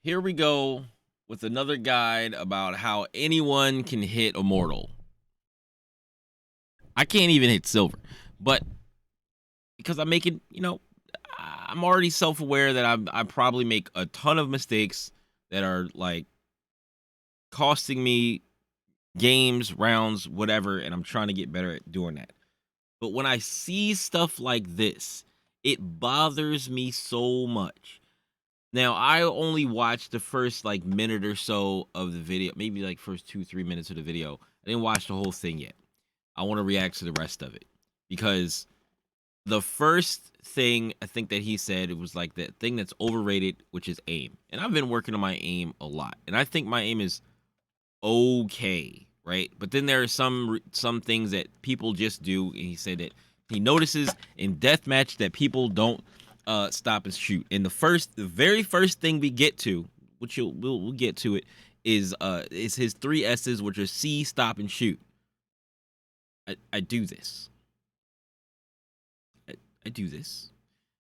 Here we go with another guide about how anyone can hit Immortal. I can't even hit Silver, but because I'm making, I'm already self-aware that I probably make a ton of mistakes that are like costing me games, rounds, whatever, and I'm trying to get better at doing that. But when I see stuff like this, it bothers me so much. Now, I only watched the first like minute or so of the video, maybe like first 2-3 minutes of the video. I didn't watch the whole thing yet. I want to react to the rest of it because the first thing I think that he said, it was like that thing that's overrated, which is aim. And I've been working on my aim a lot, and I think my aim is okay, right? But then there are some things that people just do, and he said that he notices in deathmatch that people don't stop and shoot. And the very first thing we get to, which we'll get to it, is his 3 S's, which are C, stop, and shoot. I do this. I do this.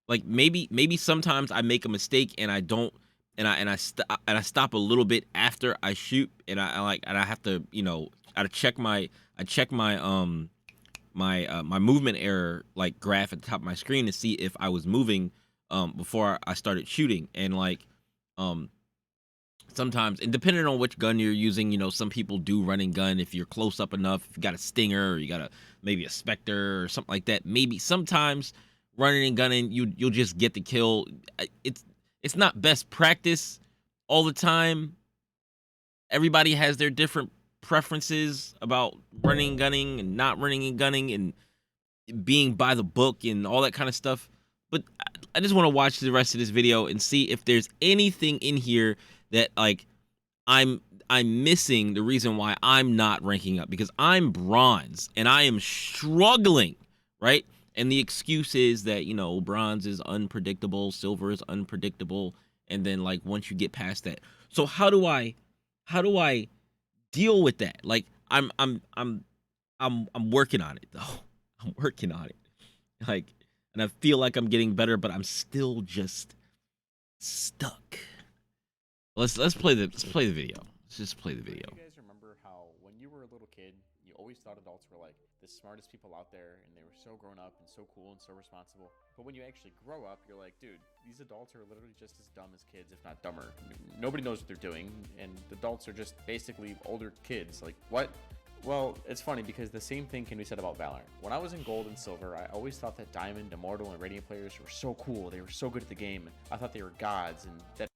Like maybe sometimes I make a mistake and I don't, and I stop a little bit after I shoot, and I have to, I check my my movement error like graph at the top of my screen to see if I was moving before I started shooting. And like sometimes, and depending on which gun you're using, some people do running gun. If you're close up enough, if you got a stinger or you got maybe a specter or something like that, maybe sometimes running and gunning you'll just get the kill. It's not best practice all the time. Everybody has their different preferences about running and gunning and not running and gunning and being by the book and all that kind of stuff. But I just want to watch the rest of this video and see if there's anything in here that like I'm missing the reason why I'm not ranking up, because I'm bronze and I am struggling, right? And the excuse is that, bronze is unpredictable, silver is unpredictable, and then like once you get past that. So how do I deal with that? Like I'm working on it though. I'm working on it. Like, and I feel like I'm getting better, but I'm still just stuck. Let's play the video. Let's just play the video. You guys remember how when you were a little kid, you always thought adults were like the smartest people out there, and they were so grown up and so cool and so responsible. But when you actually grow up, you're like, dude, these adults are literally just as dumb as kids, if not dumber. Nobody knows what they're doing, and adults are just basically older kids. Like, what? Well, it's funny because the same thing can be said about Valorant. When I was in Gold and Silver, I always thought that Diamond, Immortal, and Radiant players were so cool. They were so good at the game. I thought they were gods, and that...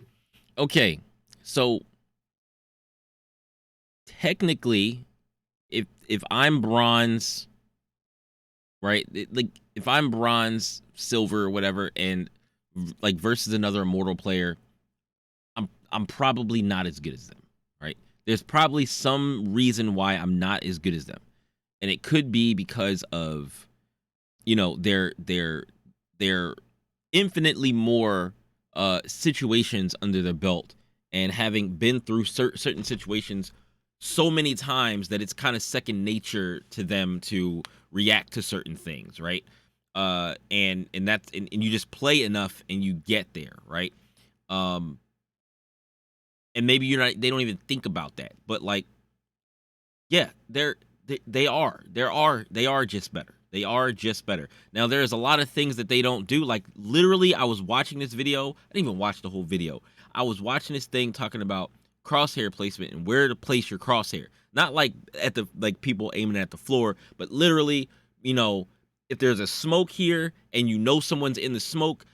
Okay, so technically, if I'm bronze, right? Like if I'm bronze, silver, or whatever, and like versus another Immortal player, I'm probably not as good as them, right? There's probably some reason why I'm not as good as them, and it could be because of, they're infinitely more situations under their belt, and having been through certain situations so many times that it's kind of second nature to them to react to certain things, right? And that's and you just play enough and you get there, right? And maybe they don't even think about that, but like, yeah, they are just better. They are just better. Now, there's a lot of things that they don't do. Like, literally, I was watching this video. I didn't even watch the whole video. I was watching this thing talking about crosshair placement and where to place your crosshair. Not like at the people aiming at the floor, but literally, if there's a smoke here and someone's in the smoke,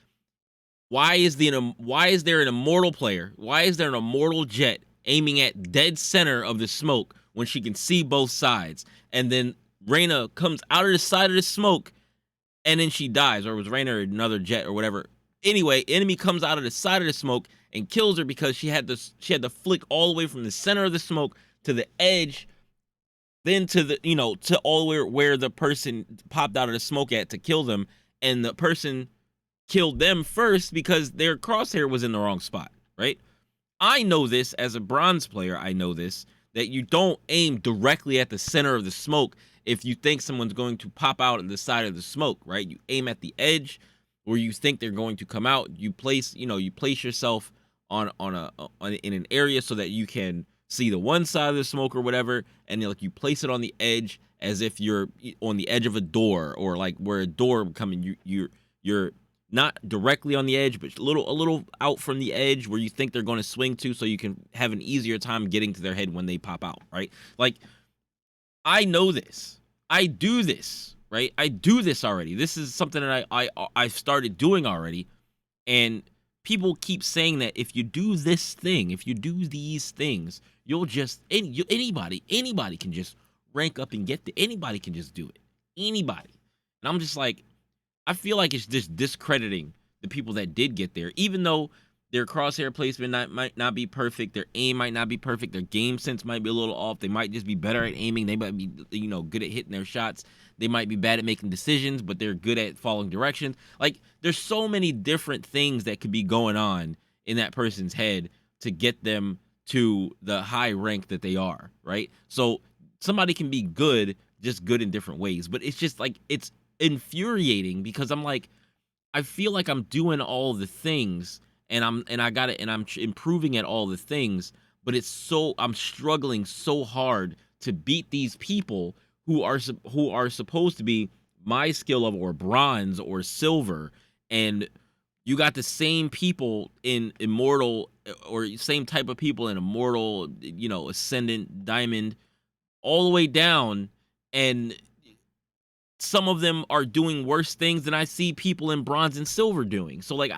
why is there an Immortal player? Why is there an Immortal Jet aiming at dead center of the smoke when she can see both sides? And then Reyna comes out of the side of the smoke and then she dies, or it was Reyna or another Jet or whatever. Anyway, enemy comes out of the side of the smoke and kills her because she had to flick all the way from the center of the smoke to the edge, then to the to all the way where the person popped out of the smoke at to kill them, and the person killed them first because their crosshair was in the wrong spot, right? I know this as a bronze player. I know this, that you don't aim directly at the center of the smoke if you think someone's going to pop out on the side of the smoke, right? You aim at the edge where you think they're going to come out. You place yourself in an area so that you can see the one side of the smoke or whatever, and like you place it on the edge as if you're on the edge of a door, or like where a door coming, you're not directly on the edge, but a little out from the edge where you think they're going to swing to, so you can have an easier time getting to their head when they pop out, right? Like, I know this. I do this, right? I do this already. This is something that I've started doing already, and people keep saying that if you do this thing, if you do these things, you'll just anybody can just rank up and get anybody can just do it. Anybody. And I'm just like, I feel like it's just discrediting the people that did get there, even though their crosshair placement might not be perfect, their aim might not be perfect, their game sense might be a little off, they might just be better at aiming, they might be, good at hitting their shots, they might be bad at making decisions, but they're good at following directions. Like, there's so many different things that could be going on in that person's head to get them to the high rank that they are, right? So somebody can be good, just good in different ways, but it's just like, it's infuriating because I'm like, I feel like I'm doing all the things and I'm improving at all the things, but I'm struggling so hard to beat these people who are supposed to be my skill level, or bronze or silver, and you got the same people in Immortal, or same type of people in Immortal, Ascendant, Diamond, all the way down, and some of them are doing worse things than I see people in bronze and silver doing. So like,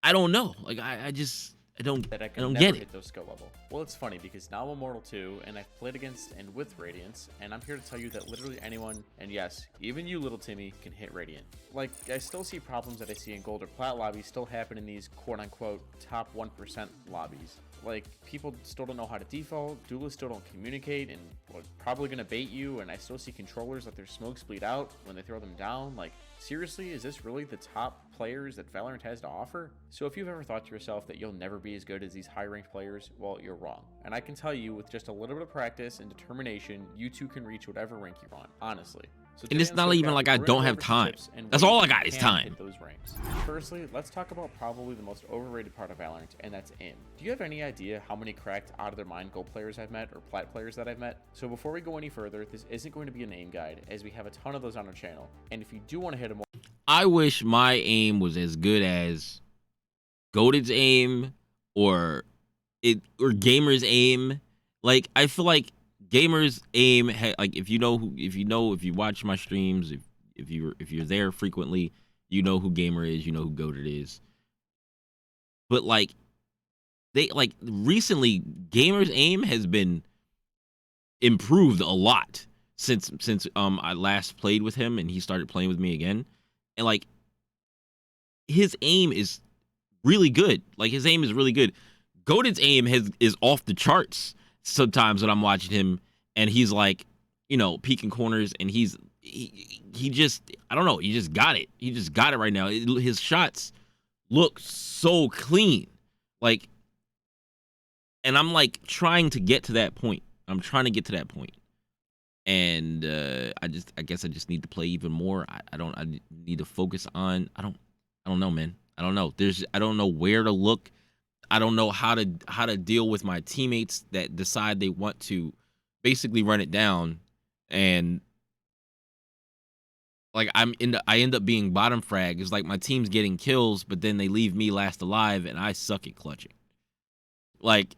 I don't know. Like, I don't get it. Hit those skill level. Well, it's funny because now I'm Immortal 2, and I've played against and with Radiance, and I'm here to tell you that literally anyone, and yes, even you, little Timmy, can hit Radiant. Like, I still see problems that I see in Gold or Plat lobbies still happen in these quote-unquote top 1% lobbies. Like, people still don't know how to default, duelists still don't communicate, and are probably going to bait you, and I still see controllers let their smokes bleed out when they throw them down. Like, seriously, is this really the top players that Valorant has to offer? So if you've ever thought to yourself that you'll never be as good as these high-ranked players, well, you're wrong. And I can tell you, with just a little bit of practice and determination, you too can reach whatever rank you want, honestly. So and it's not even like I don't have time. That's all I got is time. Those ranks. Firstly, let's talk about probably the most overrated part of Valorant, and that's aim. Do you have any idea how many cracked, out of their mind gold players I've met, or plat players that I've met? So before we go any further, this isn't going to be an aim guide, as we have a ton of those on our channel. And if you do want to hit a more... I wish my aim was as good as Goated's aim, or Gamer's aim. Like, I feel like Gamer's aim, like, if you watch my streams, if you're there frequently, you know who Gamer is, you know who Goated is. But like, recently, Gamer's aim has been improved a lot since I last played with him and he started playing with me again. And like, his aim is really good. Like, his aim is really good. Goated's aim is off the charts sometimes when I'm watching him, and he's like, peeking corners, and he just, I don't know, he just got it. He just got it right now. His shots look so clean. Like, and I'm like trying to get to that point. And I guess I just need to play even more. I need to focus on, I don't know, man. I don't know. I don't know where to look. I don't know how to deal with my teammates that decide they want to basically run it down, and like I end up being bottom frag. It's like my team's getting kills, but then they leave me last alive, and I suck at clutching. Like,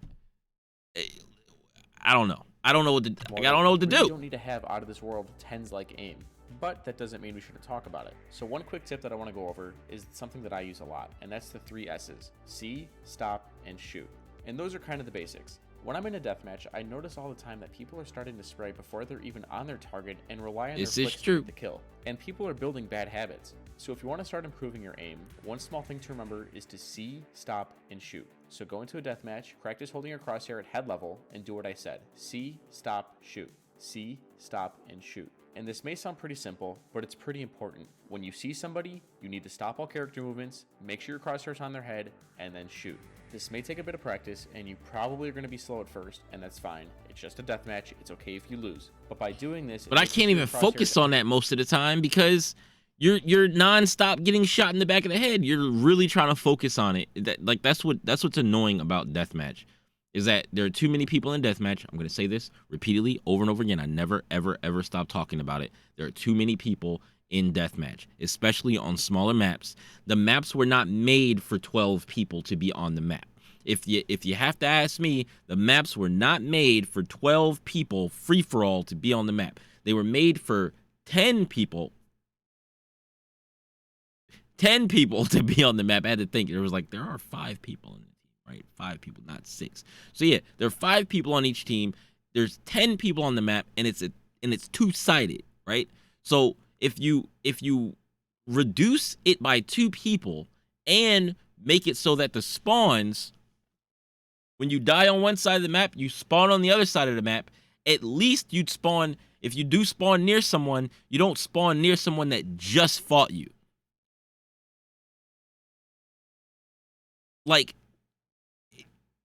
I don't know. I don't know what to do. You don't need to have out of this world tens like aim. But that doesn't mean we shouldn't talk about it. So one quick tip that I want to go over is something that I use a lot, and that's the 3 S's: see, stop, and shoot. And those are kind of the basics. When I'm in a deathmatch, I notice all the time that people are starting to spray before they're even on their target and rely on their flicks to get the kill. And people are building bad habits. So if you want to start improving your aim, one small thing to remember is to see, stop, and shoot. So go into a deathmatch, practice holding your crosshair at head level, and do what I said: see, stop, shoot. See, stop, and shoot. And this may sound pretty simple, but it's pretty important. When you see somebody, you need to stop all character movements, make sure your crosshair's on their head, and then shoot. This may take a bit of practice, and you probably are going to be slow at first, and that's fine. It's just a deathmatch. It's okay if you lose. But by doing this... But I can't even focus on that most of the time, because you're nonstop getting shot in the back of the head. You're really trying to focus on it. That's what's annoying about deathmatch, is that there are too many people in deathmatch. I'm gonna say this repeatedly over and over again. I never ever stop talking about it. There are too many people in deathmatch, especially on smaller maps. The maps were not made for 12 people to be on the map. If you have to ask me, the maps were not made for 12 people free for all to be on the map. They were made for 10 people. 10 people to be on the map. I had to think. There was like, there are 5 people in the team, right? 5 people, not 6. So yeah, there are 5 people on each team. There's 10 people on the map, and it's two-sided, right? So if you reduce it by 2 people and make it so that the spawns, when you die on one side of the map, you spawn on the other side of the map, at least you'd spawn, if you do spawn near someone, you don't spawn near someone that just fought you. Like,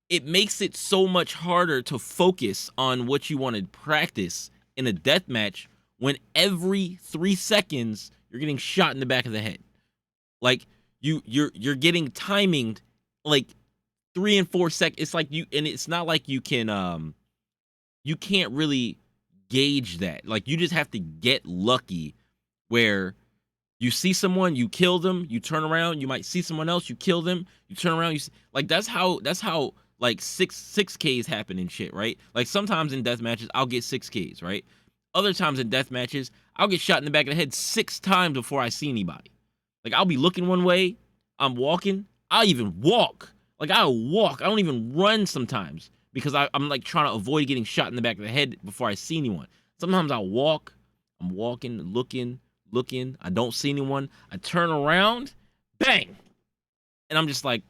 it makes it so much harder to focus on what you want to practice in a deathmatch when every 3 seconds you're getting shot in the back of the head. Like, you're getting timinged like 3 and 4 seconds. It's like and it's not like you can't really gauge that. Like, you just have to get lucky where you see someone, you kill them, you turn around, you might see someone else, you kill them, you turn around, like, that's how like 6Ks happen and shit, right? Like, sometimes in death matches I'll get 6Ks, right? Other times in death matches I'll get shot in the back of the head 6 times before I see anybody. Like, I'll be looking one way, I'm walking, I'll even walk. Like, I'll walk, I don't even run sometimes, because I'm like trying to avoid getting shot in the back of the head before I see anyone. Sometimes I'll walk, I'm walking, looking, I don't see anyone, I turn around, bang, and I'm just like,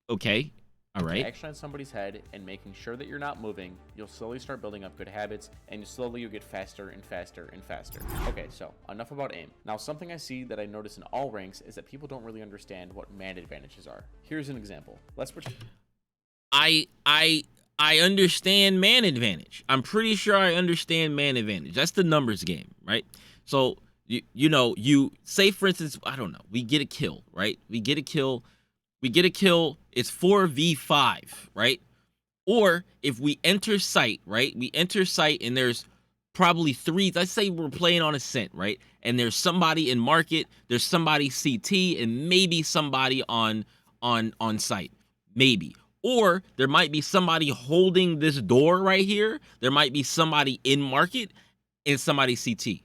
okay, all right. Action on somebody's head and making sure that you're not moving, you'll slowly start building up good habits, and slowly you'll get faster and faster and faster. Okay, so enough about aim. Now, something I see that I notice in all ranks is that people don't really understand what man advantages are. Here's an example. Let's pretend I understand man advantage. I'm pretty sure I understand man advantage. That's the numbers game, right? So you say, for instance, I don't know, we get a kill, right? We get a kill, it's 4v5, right? Or if we enter site, right? We enter site and there's probably 3, let's say we're playing on Ascent, right? And there's somebody in market, there's somebody CT, and maybe somebody on site, maybe. Or there might be somebody holding this door right here. There might be somebody in market and somebody CT.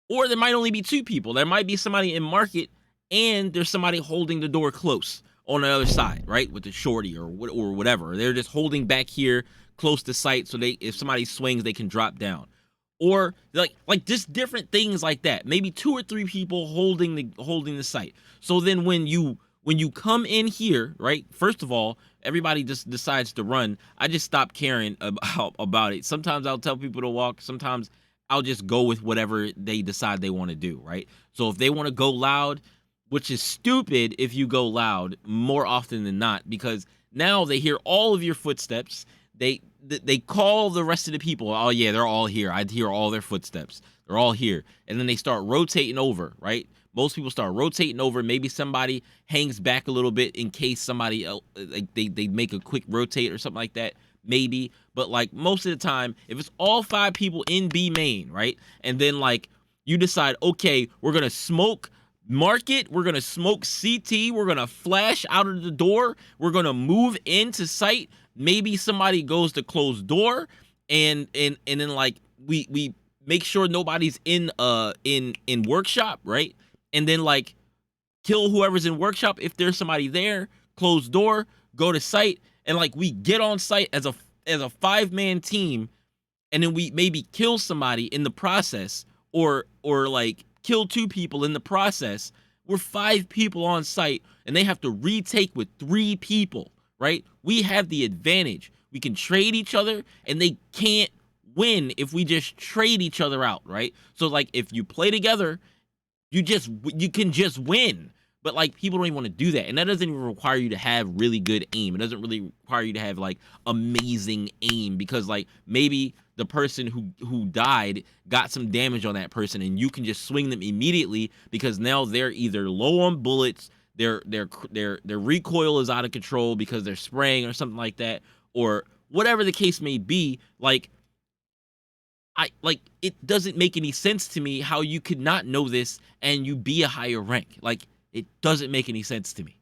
Or there might only be 2 people. There might be somebody in market and there's somebody holding the door close on the other side, right? With the shorty or whatever. They're just holding back here close to sight, so if somebody swings, they can drop down. Or like just different things like that. Maybe 2 or 3 people holding the site. So then when you come in here, right? First of all, everybody just decides to run. I just stop caring about it. Sometimes I'll tell people to walk. Sometimes I'll just go with whatever they decide they want to do, right? So if they want to go loud, which is stupid if you go loud more often than not, because now they hear all of your footsteps. They call the rest of the people. Oh yeah, they're all here. I'd hear all their footsteps. They're all here. And then they start rotating over, right? Most people start rotating over. Maybe somebody hangs back a little bit in case somebody else, like they make a quick rotate or something like that. Maybe. But like most of the time, if it's all 5 people in B main, right? And then like you decide, okay, we're going to smoke market, we're going to smoke CT, we're going to flash out of the door, we're going to move into site. Maybe somebody goes to close door and then like we make sure nobody's in workshop, right? And then like kill whoever's in workshop. If there's somebody there, close door, go to site, and like we get on site as a 5-man team, and then we maybe kill somebody in the process, or like kill 2 people in the process. We're 5 people on site and they have to retake with 3 people, right? We have the advantage. We can trade each other and they can't win if we just trade each other out, right? So like if you play together, you can just win. But like people don't even want to do that, and that doesn't even require you to have really good aim. It doesn't really require you to have like amazing aim, because like maybe the person who died got some damage on that person, and you can just swing them immediately because now they're either low on bullets, their recoil is out of control because they're spraying or something like that, or whatever the case may be. Like it doesn't make any sense to me how you could not know this and you be a higher rank. Like it doesn't make any sense to me.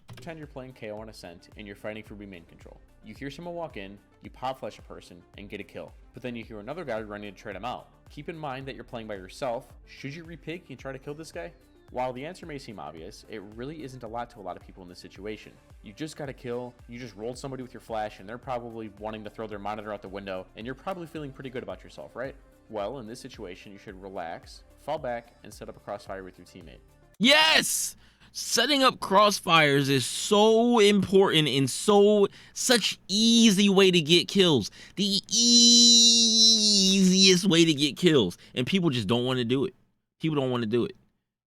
Pretend you're playing KO on Ascent and you're fighting for main control. You hear someone walk in, you pop flash a person and get a kill, but then you hear another guy running to trade him out. Keep in mind that you're playing by yourself. Should you repick and try to kill this guy? While the answer may seem obvious, it really isn't a lot to a lot of people in this situation. You just got a kill, you just rolled somebody with your flash, and they're probably wanting to throw their monitor out the window, and you're probably feeling pretty good about yourself, right? Well, in this situation, you should relax, fall back, and set up a crossfire with your teammate. Yes! Setting up crossfires is so important and such easy way to get kills. The easiest way to get kills. And people just don't want to do it. People don't want to do it.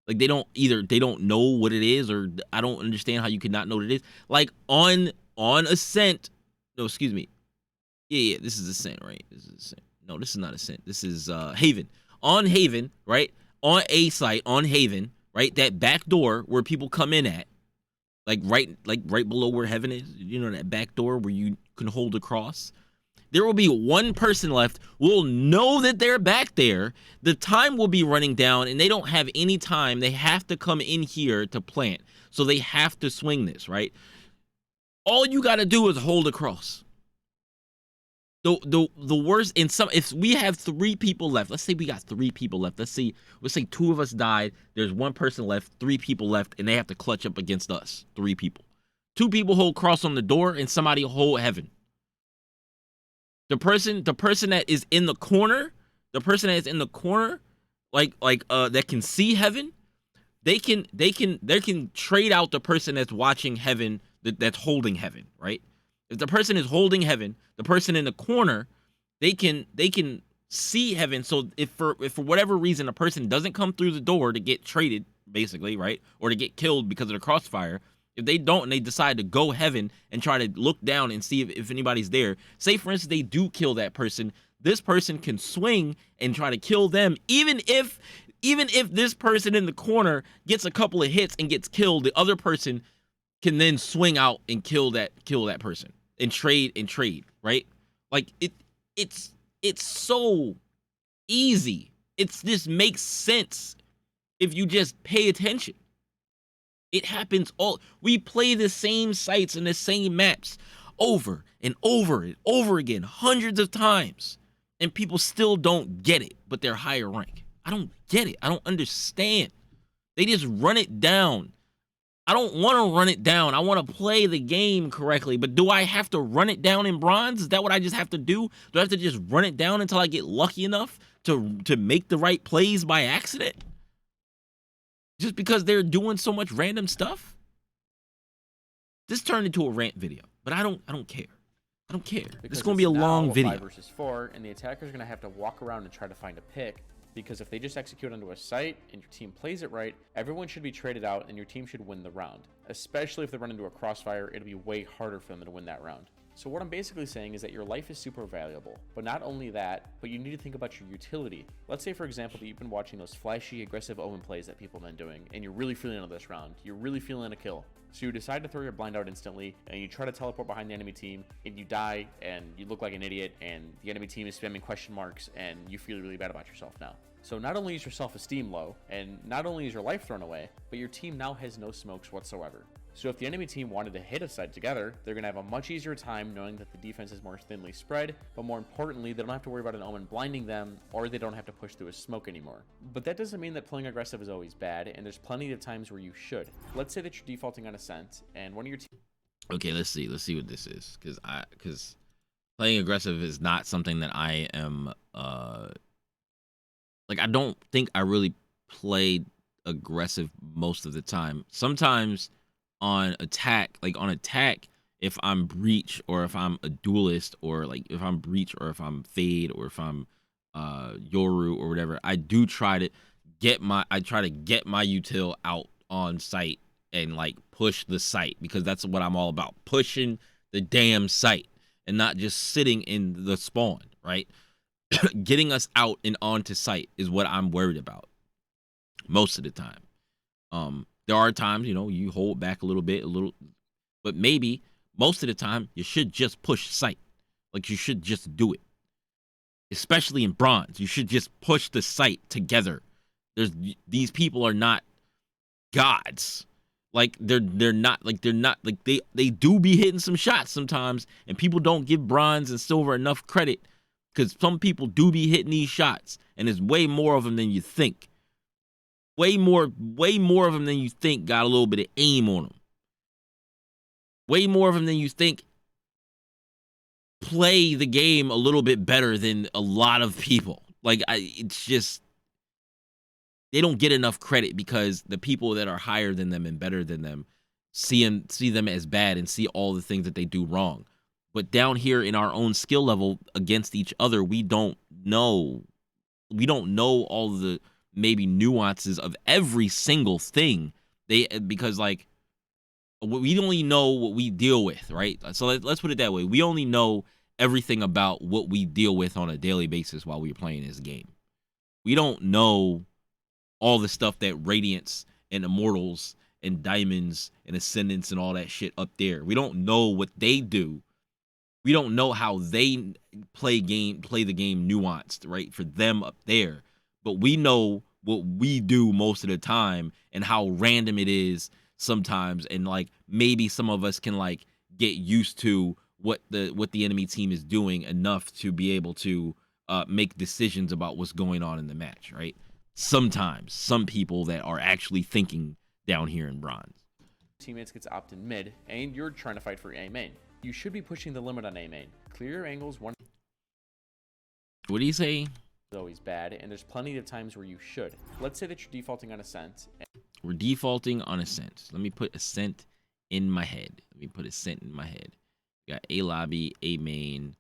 Like they don't know what it is, or I don't understand how you could not know what it is. Like on Ascent. No, excuse me. Yeah, this is Ascent, right? This is Ascent. No, this is not Ascent. This is Haven. On Haven, right? On A site, on Haven, right? That back door where people come in at, like right below where Heaven is, you know, that back door where you can hold a cross. There will be one person left. We'll know that they're back there. The time will be running down, and they don't have any time. They have to come in here to plant. So they have to swing this, right? All you got to do is hold a cross. The worst in some, if we have 3 people left, let's say we got 3 people left. Let's say 2 of us died. There's 1 person left, 3 people left, and they have to clutch up against us. 3 people. 2 people hold cross on the door, and somebody hold Heaven. The person that is in the corner, like that can see Heaven, they can trade out the person that's watching Heaven, that's holding Heaven, right? If the person is holding Heaven, the person in the corner, they can see Heaven. So if for whatever reason a person doesn't come through the door to get traded, basically, right, or to get killed because of the crossfire, if they don't and they decide to go Heaven and try to look down and see if anybody's there, say for instance they do kill that person, this person can swing and try to kill them. Even if this person in the corner gets a couple of hits and gets killed, the other person can then swing out and kill that person and trade, right? Like it's so easy. It's just makes sense if you just pay attention. It happens we play the same sites and the same maps over and over and over again, hundreds of times, and people still don't get it, but they're higher rank. I don't get it. I don't understand. They just run it down. I don't want to run it down. I want to play the game correctly, but do I have to run it down in bronze? Is that what I just have to do? Do I have to just run it down until I get lucky enough to make the right plays by accident? Just because they're doing so much random stuff? This turned into a rant video, but I don't care. I don't care. This is going to be a long video. 5 versus 4, and the attacker's going to have to walk around and try to find a pick, because if they just execute onto a site and your team plays it right, everyone should be traded out and your team should win the round. Especially if they run into a crossfire, it'll be way harder for them to win that round. So what I'm basically saying is that your life is super valuable, but not only that, but you need to think about your utility. Let's say, for example, that you've been watching those flashy, aggressive Omen plays that people have been doing, and you're really feeling on this round. You're really feeling a kill. So you decide to throw your blind out instantly, and you try to teleport behind the enemy team, and you die, and you look like an idiot, and the enemy team is spamming question marks, and you feel really bad about yourself now. So not only is your self-esteem low, and not only is your life thrown away, but your team now has no smokes whatsoever. So if the enemy team wanted to hit a site together, they're going to have a much easier time knowing that the defense is more thinly spread, but more importantly, they don't have to worry about an Omen blinding them, or they don't have to push through a smoke anymore. But that doesn't mean that playing aggressive is always bad, and there's plenty of times where you should. Let's say that you're defaulting on Ascent, and one of your team... Okay, let's see what this is, because playing aggressive is not something that I am, like, I don't think I really played aggressive most of the time. Sometimes on attack, if I'm breach or if I'm a duelist, or like if I'm breach or if I'm fade or if I'm Yoru or whatever, I try to get my util out on site and like push the site, because that's what I'm all about, pushing the damn site and not just sitting in the spawn, right? Getting us out and onto site is what I'm worried about most of the time. There are times, you know, you hold back a little bit, but maybe most of the time you should just push site. Like, you should just do it. Especially in bronze, you should just push the site together. These people are not gods. Like, they do be hitting some shots sometimes, and people don't give bronze and silver enough credit, because some people do be hitting these shots, and there's way more of them than you think. Way more of them than you think got a little bit of aim on them. Way more of them than you think play the game a little bit better than a lot of people. Like, it's just, they don't get enough credit because the people that are higher than them and better than them see them as bad and see all the things that they do wrong. But down here in our own skill level against each other, we don't know all the maybe nuances of every single thing. Because like, we only know what we deal with, right? So let's put it that way. We only know everything about what we deal with on a daily basis while we're playing this game. We don't know all the stuff that Radiance and Immortals and Diamonds and Ascendants and all that shit up there. We don't know what they do. We don't know how they play the game nuanced, right? For them up there. But we know what we do most of the time and how random it is sometimes, and like maybe some of us can like get used to what the enemy team is doing enough to be able to make decisions about what's going on in the match, right? Sometimes some people that are actually thinking down here in bronze. Teammates gets opt in mid, and you're trying to fight for A main. You should be pushing the limit on A main. Clear your angles. One. What do you say? Is always bad, and there's plenty of times where you should. Let's say that you're defaulting on Ascent. We're defaulting on Ascent. Let me put Ascent in my head. Got A lobby, A main,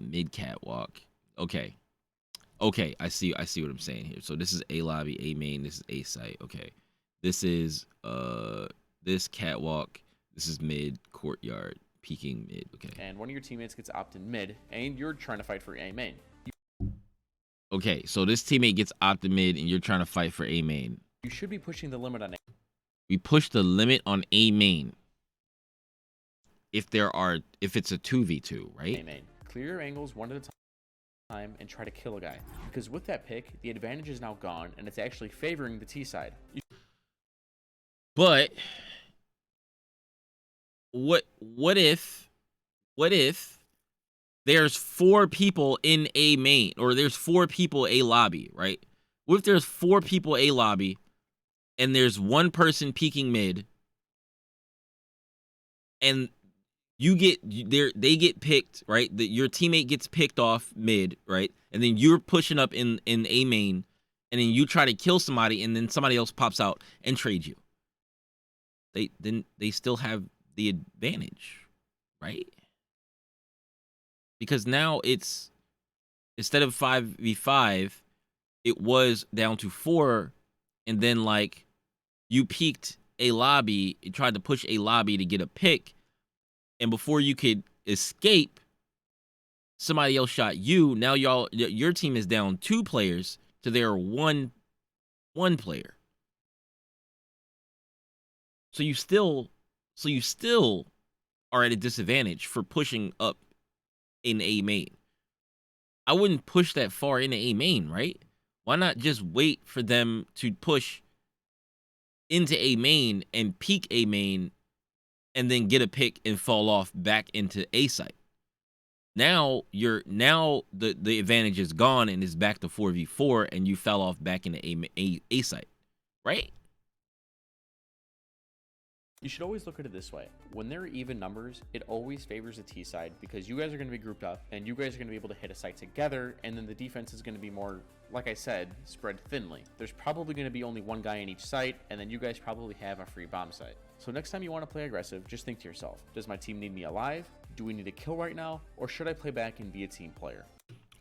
mid catwalk. Okay, I see what I'm saying here. So this is A lobby, A main, this is A site. Okay, this is this catwalk, this is mid, courtyard, peeking mid. Okay. And one of your teammates gets opt in mid, and you're trying to fight for A main. Okay, so this teammate gets opted mid, and you're trying to fight for A main. You should be pushing the limit on A. We push the limit on A main. If it's a 2v2, right? A main. Clear your angles one at a time and try to kill a guy. Because with that pick, the advantage is now gone, and it's actually favoring the T side. But what if there's 4 people in A main, or there's 4 people A lobby, right? What if there's 4 people A lobby and there's 1 person peeking mid, and they get picked, right? Your teammate gets picked off mid, right? And then you're pushing up in A main, and then you try to kill somebody, and then somebody else pops out and trades you. They still have the advantage, right? Because now it's, instead of 5v5, it was down to 4, and then like you peeked A lobby, you tried to push A lobby to get a pick, and before you could escape, somebody else shot you. Now your team is down 2 players to their one player. So you still are at a disadvantage for pushing up in A main. I wouldn't push that far into A main, right? Why not just wait for them to push into A main and peek A main, and then get a pick and fall off back into A site? Now the advantage is gone and it's back to 4v4, and you fell off back into A site, right? You should always look at it this way. When there are even numbers, it always favors the T side, because you guys are going to be grouped up and you guys are going to be able to hit a site together, and then the defense is going to be more, like I said, spread thinly. There's probably going to be only 1 guy in each site, and then you guys probably have a free bomb site. So next time you want to play aggressive, just think to yourself, does my team need me alive? Do we need a kill right now? Or should I play back and be a team player?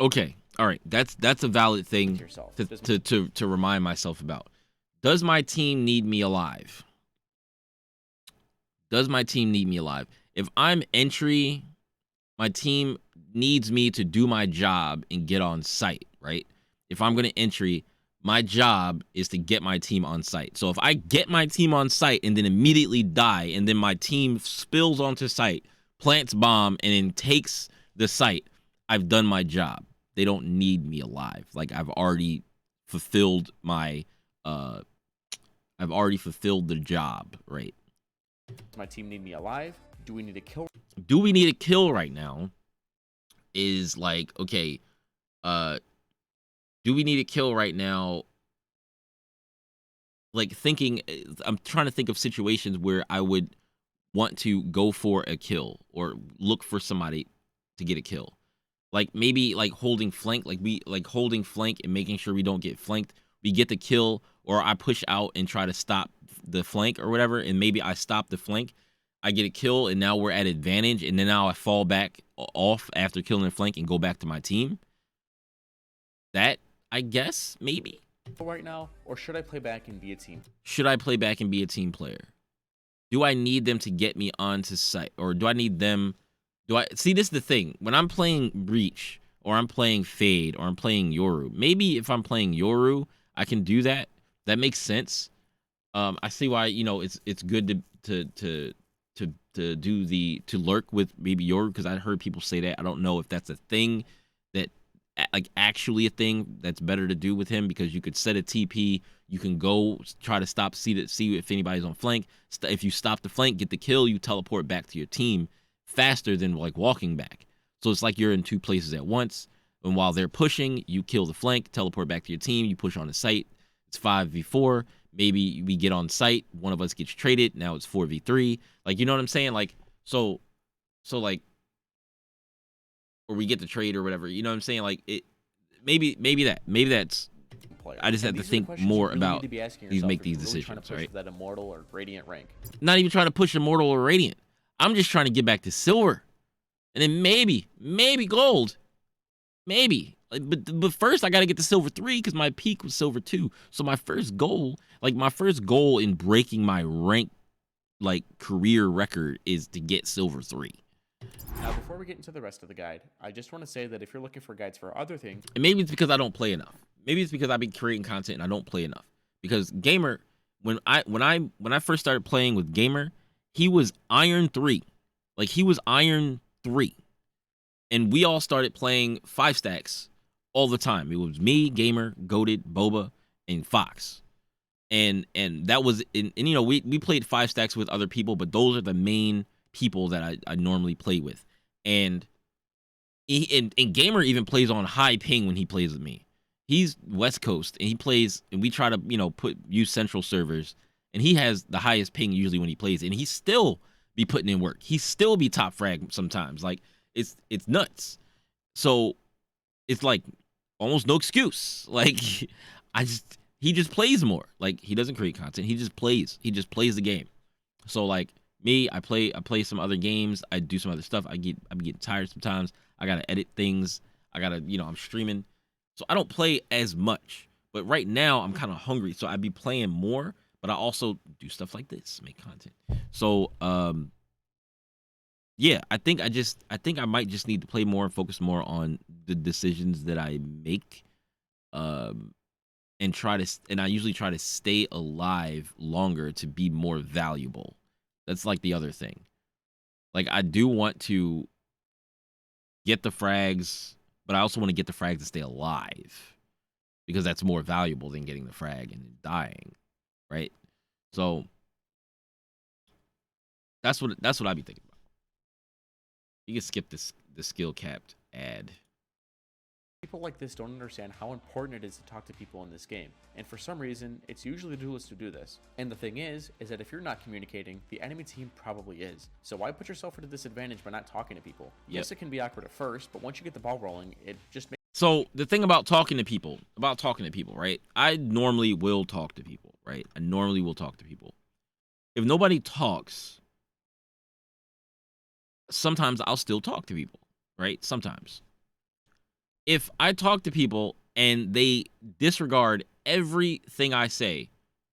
Okay, all right, that's a valid thing To yourself. to remind myself about. Does my team need me alive? Does my team need me alive? If I'm entry, my team needs me to do my job and get on site, right? If I'm going to entry, my job is to get my team on site. So if I get my team on site and then immediately die, and then my team spills onto site, plants bomb, and then takes the site, I've done my job. They don't need me alive. Like, I've already fulfilled my I've already fulfilled the job, right? Does my team need me alive? Do we need to kill? Do we need a kill right now? Is like, okay, do we need a kill right now? Like, thinking, I'm trying to think of situations where I would want to go for a kill or look for somebody to get a kill. Like, maybe like holding flank, holding flank and making sure we don't get flanked. We get the kill, or I push out and try to stop the flank or whatever, and maybe I stop the flank. I get a kill, and now we're at advantage, and then now I fall back off after killing the flank and go back to my team. That, I guess, maybe. Right now, or should I play back and be a team? Should I play back and be a team player? Do I need them to get me onto site, or do I need them? See, this is the thing. When I'm playing Breach, or I'm playing Fade, or I'm playing Yoru, maybe if I'm playing Yoru, I can do that. That makes sense. I see why, it's good to lurk with maybe Yoru, because I heard people say that. I don't know if that's a thing that, like, actually a thing that's better to do with him, because you could set a TP, you can go try to see if anybody's on flank. If you stop the flank, get the kill, you teleport back to your team faster than like walking back. So it's like you're in two places at once, and while they're pushing, you kill the flank, teleport back to your team, you push on the site. It's 5v4. Maybe we get on site, one of us gets traded, now it's 4v3. Like, you know what I'm saying? Like, so like, or we get the trade or whatever, you know what I'm saying? Like, it maybe that's, I just have to think more about these decisions, right? That immortal or radiant rank. Not even trying to push immortal or radiant. I'm just trying to get back to silver, and then maybe gold, maybe. But first I got to get to silver 3, because my peak was silver 2. So my first goal in breaking my rank, like, career record, is to get silver 3. Now, before we get into the rest of the guide, I just want to say that if you're looking for guides for other things, and maybe it's because I don't play enough. Maybe it's because I've been creating content and I don't play enough. Because Gamer, when I first started playing with Gamer, he was Iron 3. Like, he was Iron 3. And we all started playing 5 stacks all the time. It was me, Gamer, Goated, Boba, and Fox. And that was, we played 5 stacks with other people, but those are the main people that I normally play with. And Gamer even plays on high ping when he plays with me. He's West Coast, and he plays, and we try to, use central servers, and he has the highest ping usually when he plays, and he still be putting in work. He still be top frag sometimes. Like, it's nuts. So it's like almost no excuse. Like, he just plays more. Like, he doesn't create content. He just plays the game. So, like, me, I play some other games. I do some other stuff. I'm getting tired sometimes. I gotta edit things. I'm streaming. So I don't play as much. But right now I'm kind of hungry. So I'd be playing more, but I also do stuff like this, make content. So yeah, I think I might just need to play more and focus more on the decisions that I make. And I usually try to stay alive longer to be more valuable. That's like the other thing. Like, I do want to get the frags, but I also want to get the frags to stay alive, because that's more valuable than getting the frag and dying, right? So that's what I be thinking about. You can skip the skill capped ad. People like this don't understand how important it is to talk to people in this game, and for some reason, it's usually the duelists who do this. And the thing is that if you're not communicating, the enemy team probably is. So why put yourself at a disadvantage by not talking to people? Yep. Yes, it can be awkward at first, but once you get the ball rolling, it just makes... So the thing about talking to people, right? I normally will talk to people, right? I normally will talk to people. If nobody talks, sometimes I'll still talk to people, right? Sometimes. If I talk to people and they disregard everything I say,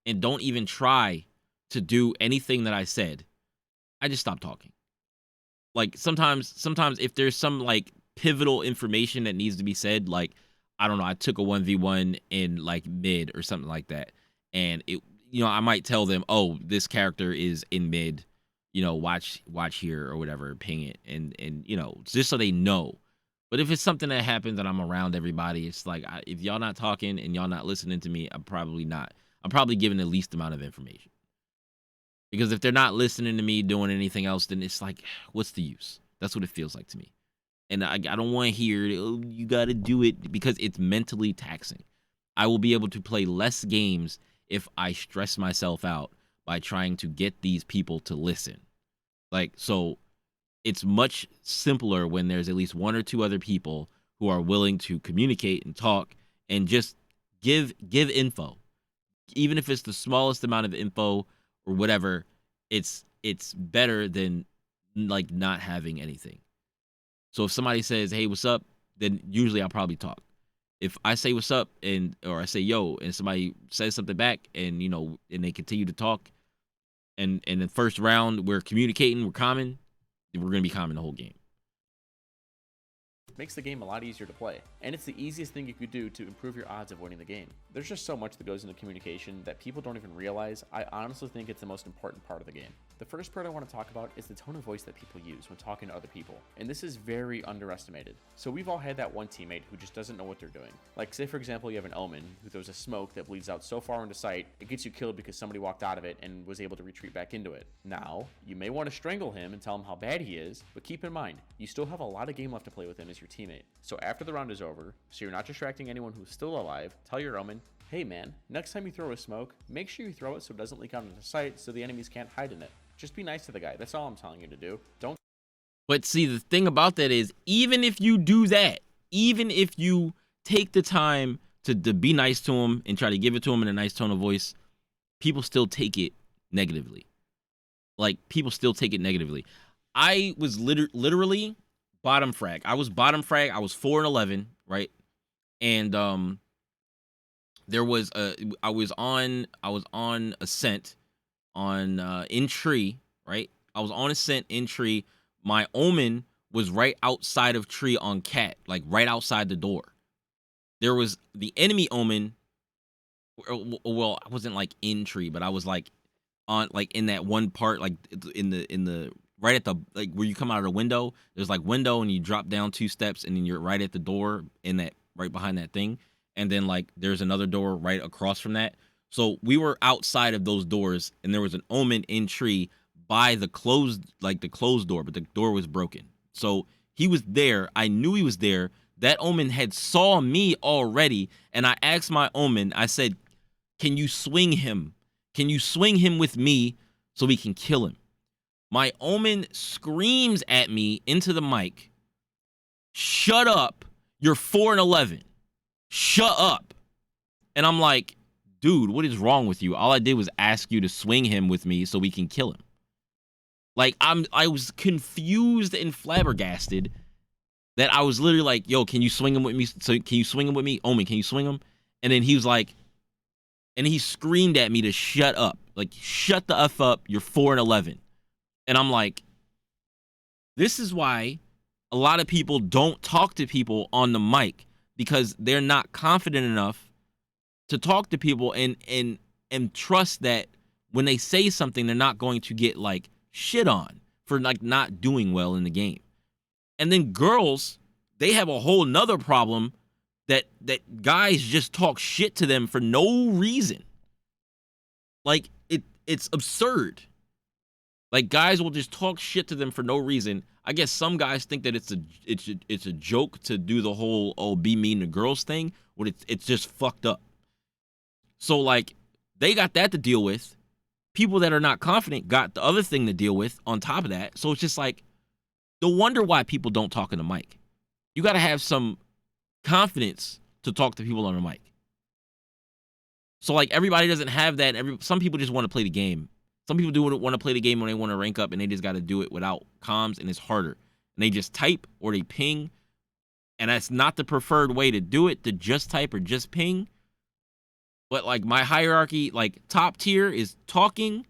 and don't even try to do anything that I said, I just stop talking. Like sometimes if there's some like pivotal information that needs to be said, like I don't know, I took a 1v1 in like mid or something like that, and it, I might tell them, oh, this character is in mid, watch here or whatever, ping it, and just so they know. But if it's something that happens and I'm around everybody, it's like if y'all not talking and y'all not listening to me, I'm probably giving the least amount of information. Because if they're not listening to me doing anything else, then it's like, what's the use? That's what it feels like to me. And I don't want to hear, oh, you got to do it, because it's mentally taxing. I will be able to play less games if I stress myself out by trying to get these people to listen. Like, so it's much simpler when there's at least one or two other people who are willing to communicate and talk and just give info. Even if it's the smallest amount of info or whatever, it's better than like not having anything. So if somebody says, hey, what's up, then usually I'll probably talk. If I say what's up or I say yo, and somebody says something back, and and they continue to talk, and in the first round we're communicating, we're common, then we're gonna be common the whole game. Makes the game a lot easier to play, and it's the easiest thing you could do to improve your odds of winning the game. There's just so much that goes into communication that people don't even realize. I honestly think it's the most important part of the game. The first part I want to talk about is the tone of voice that people use when talking to other people, and this is very underestimated. So we've all had that one teammate who just doesn't know what they're doing. Like, say for example you have an Omen who throws a smoke that bleeds out so far into sight it gets you killed because somebody walked out of it and was able to retreat back into it. Now, you may want to strangle him and tell him how bad he is, but keep in mind, you still have a lot of game left to play with him as your teammate. So after the round is over, so you're not distracting anyone who's still alive, tell your Omen, hey man, next time you throw a smoke, make sure you throw it so it doesn't leak out into sight so the enemies can't hide in it. Just be nice to the guy. That's all I'm telling you to do. Don't. But see, the thing about that is, even if you do that, even if you take the time to be nice to him and try to give it to him in a nice tone of voice, people still take it negatively. Like, people still take it negatively. I was literally bottom frag. I was bottom frag. I was 4-11, right? And I was on ascent on in tree, right? I was on ascent in tree. My Omen was right outside of tree on cat, like right outside the door. There was the enemy Omen. Well, I wasn't like in tree, but I was like on, like in that one part, like in the right at the, like where you come out of the window. There's like window, and you drop down 2 steps, and then you're right at the door in that, right behind that thing. And then like there's another door right across from that. So we were outside of those doors, and there was an Omen in tree by the closed door, but the door was broken. So he was there. I knew he was there. That Omen had saw me already, and I asked my Omen, I said, can you swing him? Can you swing him with me so we can kill him? My Omen screams at me into the mic, shut up, you're 4-11. Shut up. And I'm like, dude, what is wrong with you? All I did was ask you to swing him with me so we can kill him. Like, I was confused and flabbergasted that I was literally like, yo, can you swing him with me? So can you swing him with me? Omen, can you swing him? And then he was like, and he screamed at me to shut up. Like, shut the F up. You're 4-11. And I'm like, this is why a lot of people don't talk to people on the mic, because they're not confident enough to talk to people and trust that when they say something, they're not going to get like shit on for like not doing well in the game. And then girls, they have a whole nother problem that guys just talk shit to them for no reason. Like, it's absurd. Like, guys will just talk shit to them for no reason. I guess some guys think that it's a joke to do the whole, oh, be mean to girls thing, but it's just fucked up. So like, they got that to deal with. People that are not confident got the other thing to deal with on top of that. So it's just like, no wonder why people don't talk in the mic. You got to have some confidence to talk to people on the mic. So like, everybody doesn't have that. Some people just want to play the game. Some people do want to play the game when they want to rank up, and they just got to do it without comms, and it's harder. And they just type or they ping, and that's not the preferred way to do it, to just type or just ping. But like my hierarchy, like top tier is talking,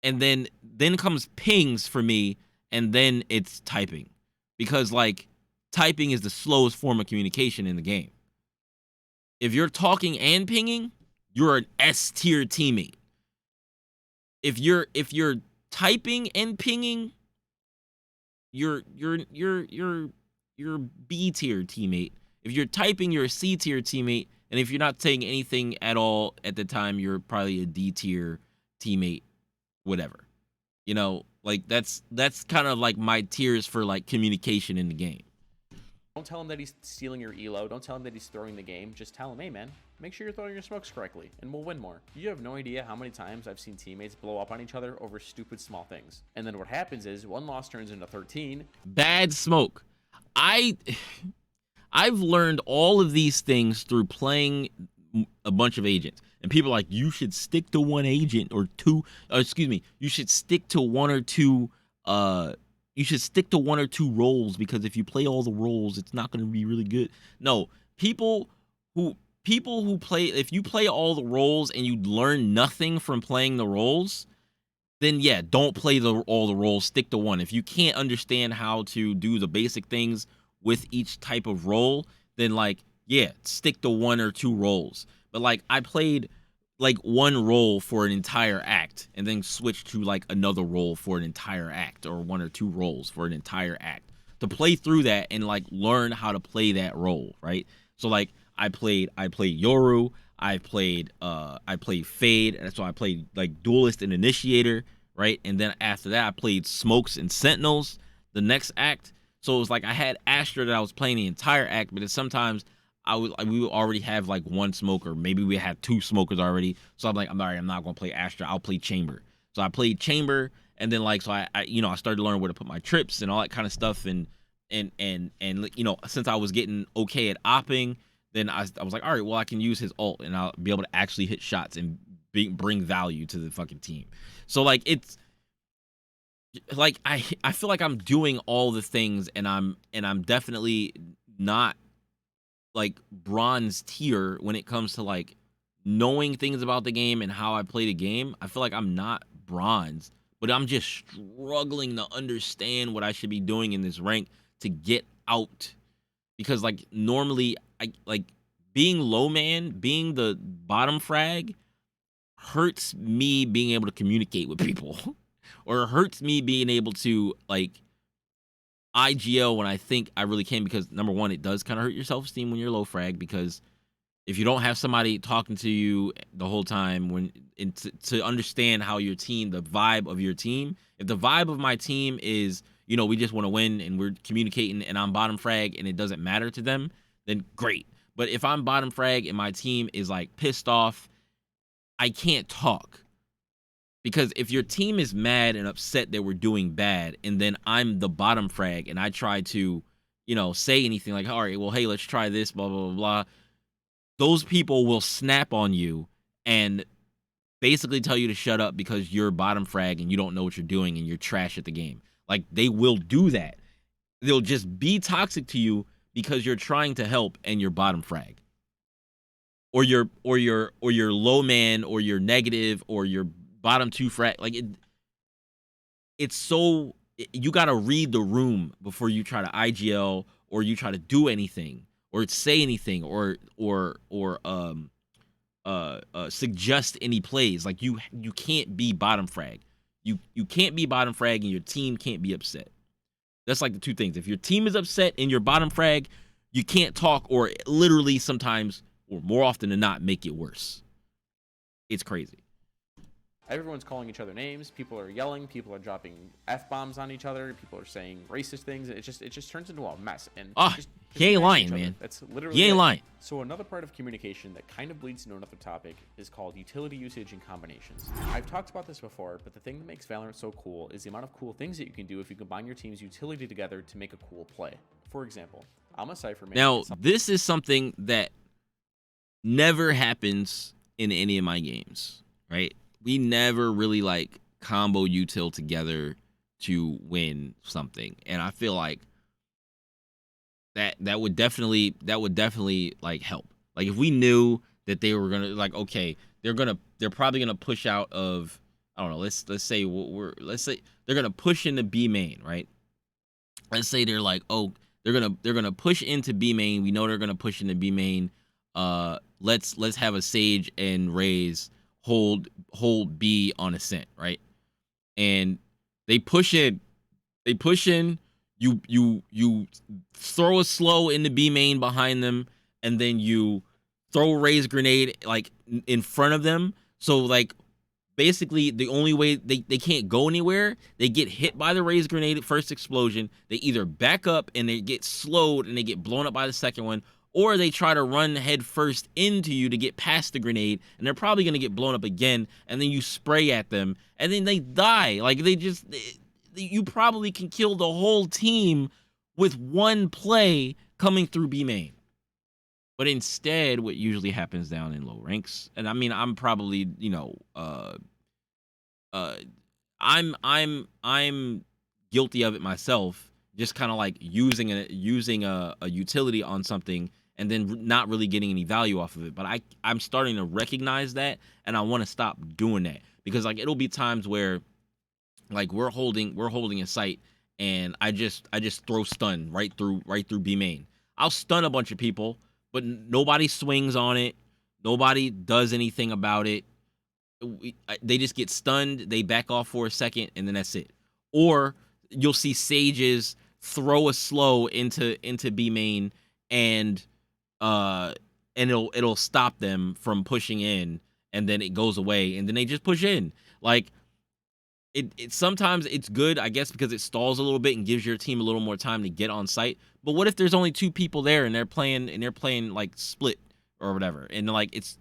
and then comes pings for me, and then it's typing. Because like typing is the slowest form of communication in the game. If you're talking and pinging, you're an S tier teammate. If you're typing and pinging, you're B tier teammate. If you're typing, you're a C tier teammate, and if you're not saying anything at all at the time, you're probably a D tier teammate, whatever. You know, like that's kind of like my tiers for like communication in the game. Don't tell him that he's stealing your elo. Don't tell him that he's throwing the game. Just tell him, hey man, make sure you're throwing your smokes correctly, and we'll win more. You have no idea how many times I've seen teammates blow up on each other over stupid small things. And then what happens is one loss turns into 13. Bad smoke. I've learned all of these things through playing a bunch of agents. And people are like, you should stick to one agent or two. Excuse me. You should stick to one or two. You should stick to one or two roles, because if you play all the roles, it's not going to be really good. No, people who play, if you play all the roles and you learn nothing from playing the roles, then yeah, don't play all the roles. Stick to one. If you can't understand how to do the basic things with each type of role, then like, yeah, stick to one or two roles. But like I played like one role for an entire act and then switched to like another role for an entire act, or one or two roles for an entire act, to play through that and like learn how to play that role, right? So like I played Yoru, I played Fade, and so I played like Duelist and Initiator, right? And then after that I played Smokes and Sentinels the next act. So it was like I had Astra that I was playing the entire act, but then sometimes we would already have like one smoker, maybe we had two smokers already. So I'm like, I'm not gonna play Astra. I'll play Chamber. So I played Chamber, and then like so I started to learn where to put my trips and all that kind of stuff, and you know, since I was getting okay at opping, then I was like, all right, well I can use his ult and I'll be able to actually hit shots and bring value to the fucking team. So like it's like I feel like I'm doing all the things, and I'm definitely not like bronze tier when it comes to like knowing things about the game and how I play the game. I feel like I'm not bronze, but I'm just struggling to understand what I should be doing in this rank to get out. Because like normally I like being low man, being the bottom frag hurts me being able to communicate with people or hurts me being able to like IGL when I think I really can, because number one, it does kind of hurt your self-esteem when you're low frag, because if you don't have somebody talking to you the whole time to understand how your team, the vibe of your team, if the vibe of my team is, you know, we just want to win and we're communicating and I'm bottom frag and it doesn't matter to them, then great. But if I'm bottom frag and my team is like pissed off, I can't talk. Because if your team is mad and upset that we're doing bad, and then I'm the bottom frag and I try to, you know, say anything like, all right, well, hey, let's try this, blah, blah, blah, blah, those people will snap on you and basically tell you to shut up because you're bottom frag and you don't know what you're doing and you're trash at the game. Like, they will do that. They'll just be toxic to you because you're trying to help and you're bottom frag. Or you're low man, or you're negative, or you're bottom two frag. Like it's so, you gotta read the room before you try to IGL or you try to do anything or say anything or suggest any plays. Like you can't be bottom frag. You can't be bottom frag and your team can't be upset. That's like the two things. If your team is upset and you're bottom frag, you can't talk, or literally sometimes, or more often than not, make it worse. It's crazy. Everyone's calling each other names. People are yelling. People are dropping F-bombs on each other. People are saying racist things. It just turns into a mess. And he ain't lying, man. That's literally he ain't lying. So another part of communication that kind of bleeds into another topic is called utility usage and combinations. I've talked about this before, but the thing that makes Valorant so cool is the amount of cool things that you can do if you combine your team's utility together to make a cool play. For example, I'm a Cypher man. Now, this is something that never happens in any of my games, right? We never really like combo util together to win something, and I feel like that would definitely like help. Like if we knew that they were gonna like, okay, they're probably gonna push out of, I don't know, let's say let's say they're gonna push into B main, right? Let's say they're like, oh, they're gonna push into B main. We know they're gonna push into B main. Let's have a Sage and Raze hold B on Ascent, right? And they push in. They push in. You throw a slow into B main behind them, and then you throw a Raze grenade like in front of them. So like basically the only way they can't go anywhere, they get hit by the Raze grenade at first explosion. They either back up and they get slowed and they get blown up by the second one, or they try to run head first into you to get past the grenade, and they're probably going to get blown up again, and then you spray at them and then they die. Like you probably can kill the whole team with one play coming through B main. But instead, what usually happens down in low ranks, and I mean, I'm probably, I'm guilty of it myself, just kind of like using a utility on something and then not really getting any value off of it. But I'm starting to recognize that, and I want to stop doing that, because like it'll be times where like we're holding a site, and I just throw stun right through B main. I'll stun a bunch of people, but nobody swings on it. Nobody does anything about it. They just get stunned. They back off for a second, and then that's it. Or you'll see Sages throw a slow into B main, and it'll stop them from pushing in, and then it goes away, and then they just push in. Like it sometimes it's good, I guess, because it stalls a little bit and gives your team a little more time to get on site. But what if there's only 2 people there and they're playing like split or whatever, and like it's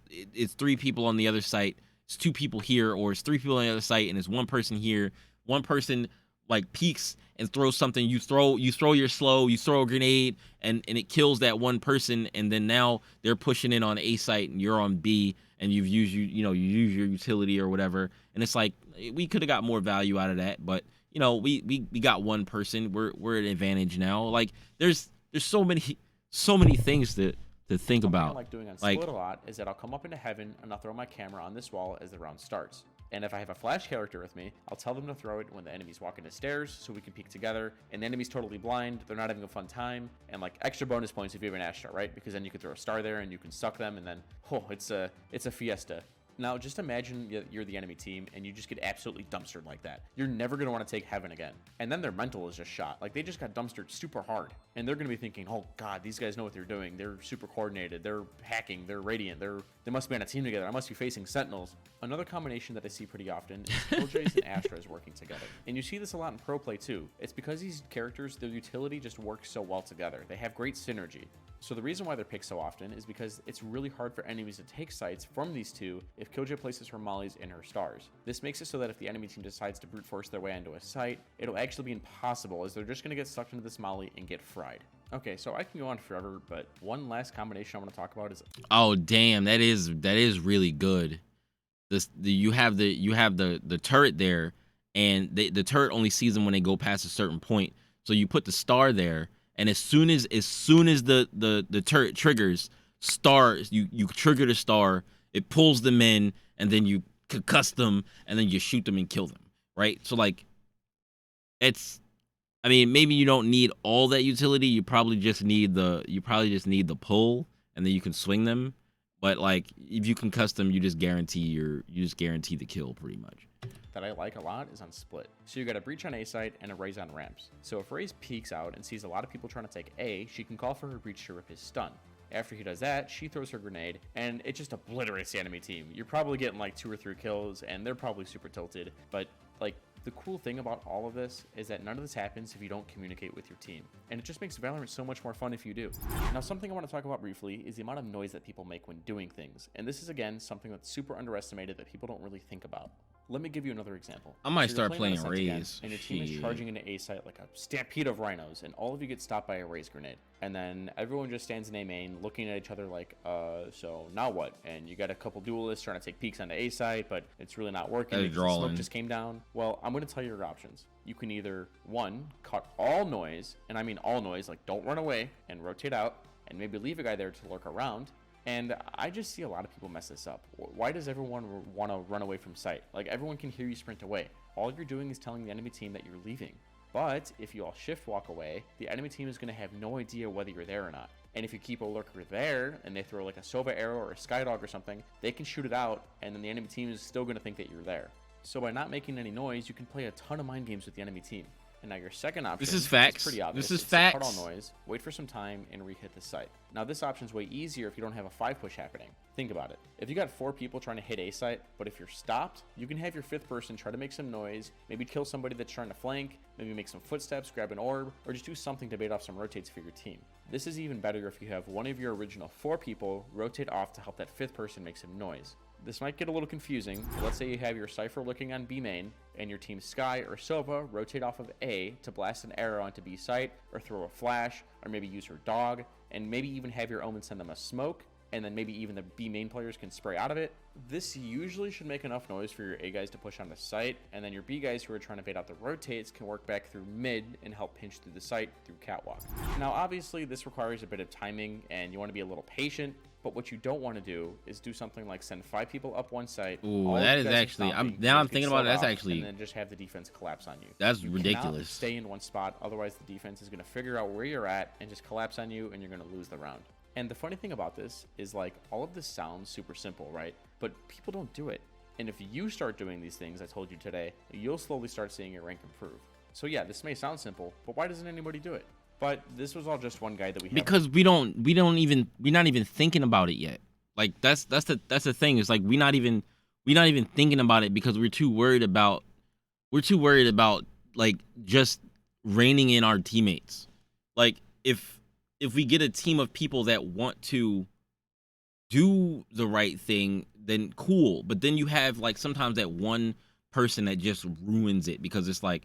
3 people on the other site, it's 2 people here, or it's 3 people on the other site and it's 1 person here. One person like peeks and throws something. You throw your slow, you throw a grenade, and it kills that one person, and then now they're pushing in on A site and you're on B, and you use your utility or whatever, and it's like we could have got more value out of that, but we got 1 person. We're at an advantage now. Like there's so many things to think about. I like doing on Split a lot is that I'll come up into heaven and I'll throw my camera on this wall as the round starts. And if I have a flash character with me, I'll tell them to throw it when the enemies walk into stairs so we can peek together. And the enemy's totally blind, they're not having a fun time. And like extra bonus points if you have an Astra, right? Because then you can throw a star there and you can suck them, and then it's a fiesta. Now, just imagine you're the enemy team and you just get absolutely dumpstered like that. You're never going to want to take heaven again. And then their mental is just shot. Like, they just got dumpstered super hard. And they're going to be thinking, oh, God, these guys know what they're doing. They're super coordinated. They're hacking. They're radiant. They must be on a team together. I must be facing Sentinels. Another combination that I see pretty often is Killjoys and Astras working together. And you see this a lot in pro play, too. It's because these characters, their utility just works so well together. They have great synergy. So the reason why they're picked so often is because it's really hard for enemies to take sites from these two if Killjoy places her mollies in her stars. This makes it so that if the enemy team decides to brute force their way into a site, it'll actually be impossible, as they're just going to get sucked into this molly and get fried. Okay, so I can go on forever, but one last combination I want to talk about is... Oh, damn, that is really good. You have the turret there, and the turret only sees them when they go past a certain point. So you put the star there, and as soon as the turret triggers, you trigger the star, it pulls them in, and then you concuss them, and then you shoot them and kill them, right? So like, I mean, maybe you don't need all that utility. You probably just need the pull, and then you can swing them. But like, if you concuss them, you just guarantee the kill pretty much. That I like a lot is on Split. So you got a breach on A site and a Raze on ramps. So if Raze peeks out and sees a lot of people trying to take A, she can call for her breach to rip his stun. After he does that, she throws her grenade, and it just obliterates the enemy team. You're probably getting like 2 or 3 kills, and they're probably super tilted. But like, the cool thing about all of this is that none of this happens if you don't communicate with your team. And it just makes Valorant so much more fun if you do. Now, something I want to talk about briefly is the amount of noise that people make when doing things. And this is, again, something that's super underestimated that people don't really think about. Let me give you another example. I might start playing Raze. And your team is charging into A site like a stampede of rhinos, and all of you get stopped by a Raze grenade. And then everyone just stands in A main looking at each other like, so now what? And you got a couple duelists trying to take peeks onto A site, but it's really not working because the smoke just came down. Well, I'm going to tell you your options. You can either, 1, cut all noise, and I mean all noise, like don't run away and rotate out, and maybe leave a guy there to lurk around. And I just see a lot of people mess this up. Why does everyone want to run away from sight? Like, everyone can hear you sprint away. All you're doing is telling the enemy team that you're leaving. But if you all shift walk away, the enemy team is going to have no idea whether you're there or not. And if you keep a lurker there and they throw like a Sova arrow or a Skydog or something, they can shoot it out, and then the enemy team is still going to think that you're there. So by not making any noise, you can play a ton of mind games with the enemy team. And now your second option, This is facts. pretty obvious. This is It's facts. to cut all noise, wait for some time, and re-hit the site. Now this option is way easier if you don't have a 5-push happening. Think about it. If you got 4 people trying to hit a site, but if you're stopped, you can have your 5th person try to make some noise, maybe kill somebody that's trying to flank, maybe make some footsteps, grab an orb, or just do something to bait off some rotates for your team. This is even better if you have one of your original 4 people rotate off to help that 5th person make some noise. This might get a little confusing, but let's say you have your Cypher looking on B main, and your team Sky or Sova rotate off of A to blast an arrow onto B site, or throw a flash, or maybe use her dog, and maybe even have your Omen send them a smoke, and then maybe even the B main players can spray out of it. This usually should make enough noise for your A guys to push on the site, and then your B guys who are trying to bait out the rotates can work back through mid and help pinch through the site through catwalk. Now obviously this requires a bit of timing, and you want to be a little patient, but what you don't want to do is do something like send 5 people up one site. Ooh, that is actually, I'm thinking about it, that's actually, and then just have the defense collapse on you. That's You ridiculous. cannot stay in one spot, otherwise the defense is going to figure out where you're at and just collapse on you, and you're going to lose the round. And the funny thing about this is, like, all of this sounds super simple, right? But people don't do it. And if you start doing these things I told you today, you'll slowly start seeing your rank improve. So yeah, this may sound simple, but why doesn't anybody do it? But this was all just one guide that we have. Because we're not even thinking about it yet. Like that's the thing. It's like we're not even thinking about it because we're too worried about like just reining in our teammates. Like if we get a team of people that want to do the right thing, then cool. But then you have like sometimes that one person that just ruins it because it's like,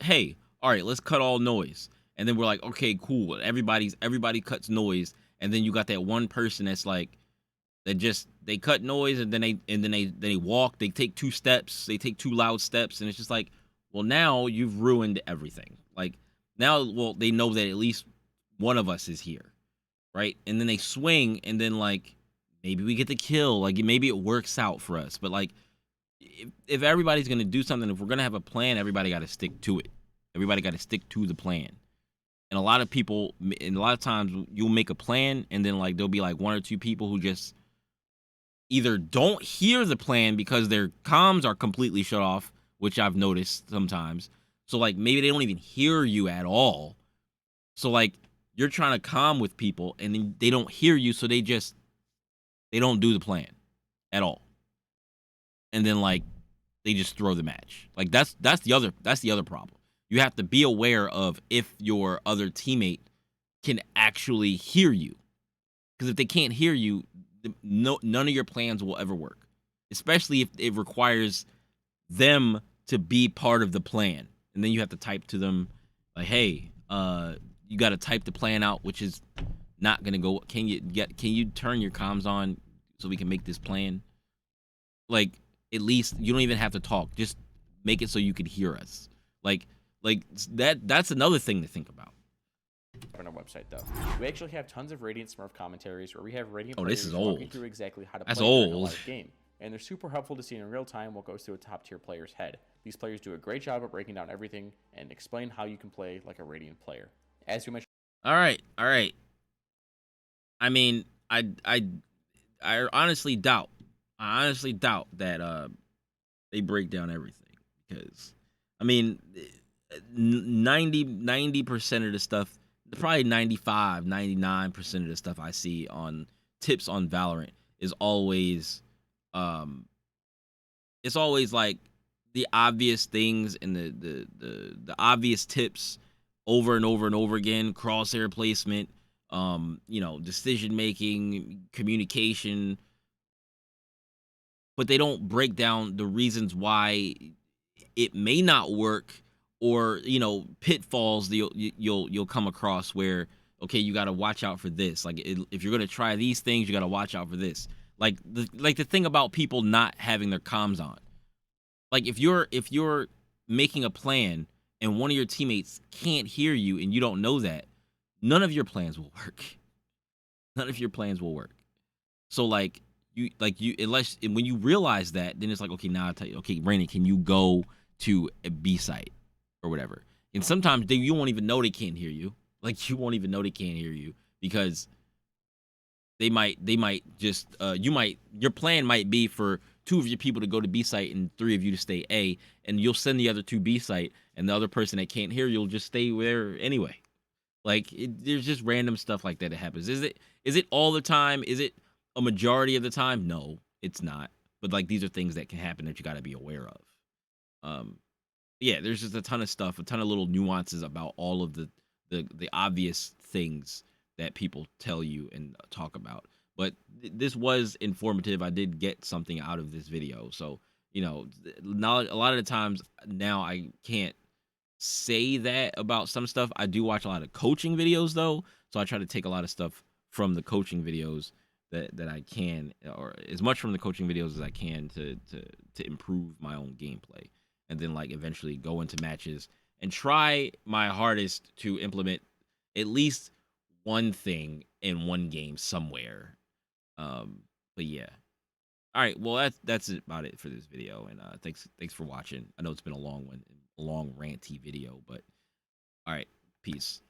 hey, all right, let's cut all noise. And then we're like, okay, cool. Everybody cuts noise. And then you got that one person that's like, they cut noise and then they walk, they take 2 steps, they take 2 loud steps. And it's just like, well, now you've ruined everything. Like now, well, they know that at least one of us is here. Right. And then they swing and then like, maybe we get the kill. Like maybe it works out for us. But like, if everybody's going to do something, if we're going to have a plan, everybody got to stick to it. Everybody got to stick to the plan. And a lot of people, and a lot of times you'll make a plan and then like there'll be like 1 or 2 people who just either don't hear the plan because their comms are completely shut off, which I've noticed sometimes. So like maybe they don't even hear you at all. So like you're trying to comm with people and then they don't hear you, so they don't do the plan at all. And then like they just throw the match. Like that's the other problem. You have to be aware of if your other teammate can actually hear you. Because if they can't hear you, none of your plans will ever work. Especially if it requires them to be part of the plan. And then you have to type to them like, hey, you got to type the plan out, which is not going to go. Can you turn your comms on so we can make this plan? Like, at least you don't even have to talk. Just make it so you could hear us. Like that's another thing to think about. On our website though, we actually have tons of Radiant Smurf commentaries where we have Radiant this players is old. walking through exactly how to That's play during a old. live game, and they're super helpful to see in real time what goes through a top tier player's head. These players do a great job at breaking down everything and explain how you can play like a Radiant player. As we mentioned. All right. I mean, I honestly doubt that they break down everything because I mean 90% of the stuff, probably 95, 99% of the stuff I see on tips on Valorant is always it's always like the obvious things and the obvious tips over and over and over again, crosshair placement, decision making, communication, but they don't break down the reasons why it may not work, or pitfalls that you'll come across where, okay, you got to watch out for this. Like if you're gonna try these things, you got to watch out for this. Like the thing about people not having their comms on. Like if you're making a plan and one of your teammates can't hear you and you don't know that, none of your plans will work. None of your plans will work. So you unless and when you realize that, then it's like, okay, now I tell you, okay, Brandon, can you go to a B site or whatever? And sometimes you won't even know they can't hear you. Like you won't even know they can't hear you because they might just your plan might be for two of your people to go to B site and three of you to stay A, and you'll send the other two B site, and the other person that can't hear you'll just stay there anyway. Like there's just random stuff like that that happens. Is it all the time? Is it a majority of the time? No, it's not. But like these are things that can happen that you got to be aware of. Um, yeah, there's just a ton of stuff, a ton of little nuances about all of the obvious things that people tell you and talk about. But this was informative. I did get something out of this video. So, not a lot of the times now I can't say that about some stuff. I do watch a lot of coaching videos though, so I try to take a lot of stuff from the coaching videos that I can, or as much from the coaching videos as I can to improve my own gameplay, and then like eventually go into matches and try my hardest to implement at least one thing in one game somewhere. But yeah. All right, well that's about it for this video, and thanks for watching. I know it's been a long one, a long ranty video, but all right, peace.